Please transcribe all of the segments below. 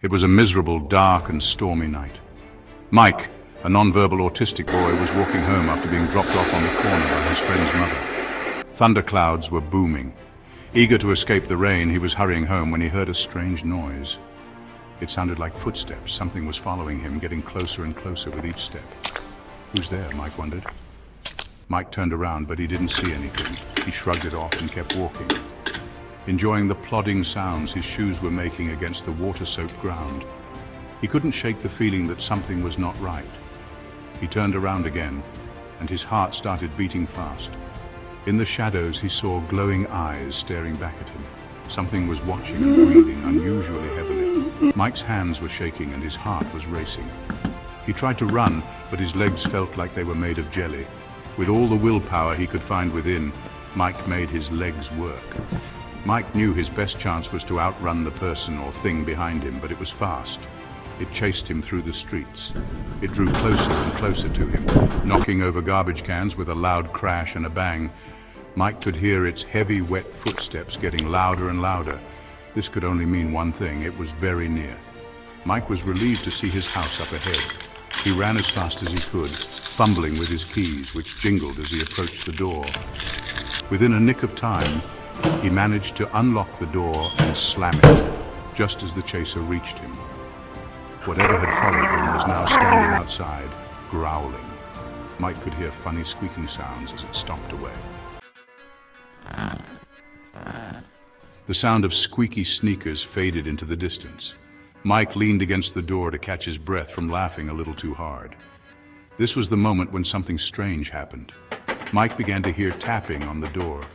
It was a miserable, dark and stormy night. Mike, a non-verbal autistic boy, was walking home after being dropped off on the corner by his friend's mother. Thunderclouds were booming. Eager to escape the rain, he was hurrying home when he heard a strange noise. It sounded like footsteps. Something was following him, getting closer and closer with each step. Who's there? Mike wondered. Mike turned around, but he didn't see anything. He shrugged it off and kept walking, enjoying the plodding sounds his shoes were making against the water-soaked ground. He couldn't shake the feeling that something was not right. He turned around again, and his heart started beating fast. In the shadows, he saw glowing eyes staring back at him. Something was watching and breathing unusually heavily. Mike's hands were shaking and his heart was racing. He tried to run, but his legs felt like they were made of jelly. With all the willpower he could find within, Mike made his legs work. Mike knew his best chance was to outrun the person or thing behind him, but it was fast. It chased him through the streets. It drew closer and closer to him, knocking over garbage cans with a loud crash and a bang. Mike could hear its heavy, wet footsteps getting louder and louder. This could only mean one thing: it was very near. Mike was relieved to see his house up ahead. He ran as fast as he could, fumbling with his keys, which jingled as he approached the door. Within a nick of time, he managed to unlock the door and slam it, just as the chaser reached him. Whatever had followed him was now standing outside, growling. Mike could hear funny squeaking sounds as it stomped away. The sound of squeaky sneakers faded into the distance. Mike leaned against the door to catch his breath from laughing a little too hard. This was the moment when something strange happened. Mike began to hear tapping on the door.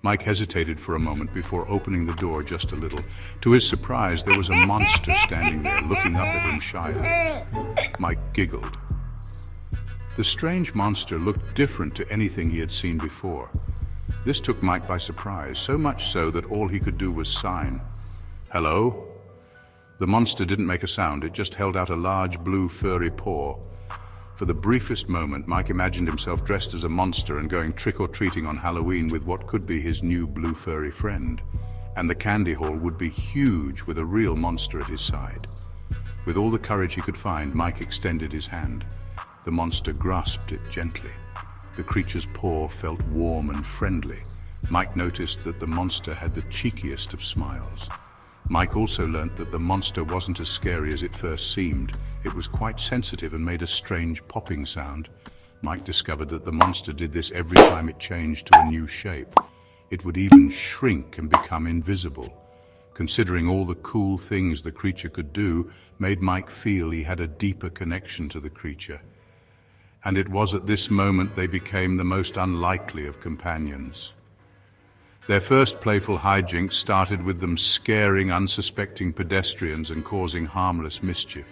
Mike hesitated for a moment before opening the door just a little. To his surprise, there was a monster standing there, looking up at him shyly. Mike giggled. The strange monster looked different to anything he had seen before. This took Mike by surprise, so much so that all he could do was sign. "Hello?" The monster didn't make a sound. It just held out a large blue furry paw. For the briefest moment, Mike imagined himself dressed as a monster and going trick-or-treating on Halloween with what could be his new blue furry friend. And the candy haul would be huge with a real monster at his side. With all the courage he could find, Mike extended his hand. The monster grasped it gently. The creature's paw felt warm and friendly. Mike noticed that the monster had the cheekiest of smiles. Mike also learnt that the monster wasn't as scary as it first seemed. It was quite sensitive and made a strange popping sound. Mike discovered that the monster did this every time it changed to a new shape. It would even shrink and become invisible. Considering all the cool things the creature could do, made Mike feel he had a deeper connection to the creature. And it was at this moment they became the most unlikely of companions. Their first playful hijinks started with them scaring unsuspecting pedestrians and causing harmless mischief.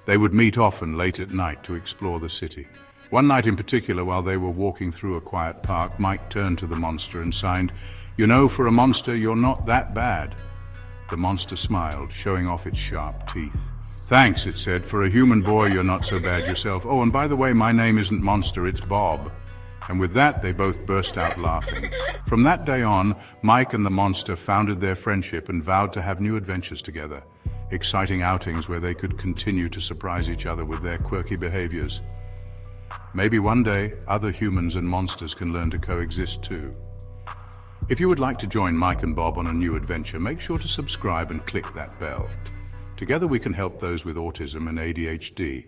They would meet often late at night to explore the city. One night in particular, while they were walking through a quiet park, Mike turned to the monster and signed, "You know, for a monster, you're not that bad." The monster smiled, showing off its sharp teeth. "Thanks," it said. "For a human boy, you're not so bad yourself. Oh, and by the way, my name isn't Monster, it's Bob." And with that, they both burst out laughing. From that day on, Mike and the monster founded their friendship and vowed to have new adventures together. Exciting outings where they could continue to surprise each other with their quirky behaviors. Maybe one day, other humans and monsters can learn to coexist too. If you would like to join Mike and Bob on a new adventure, make sure to subscribe and click that bell. Together we can help those with autism and ADHD.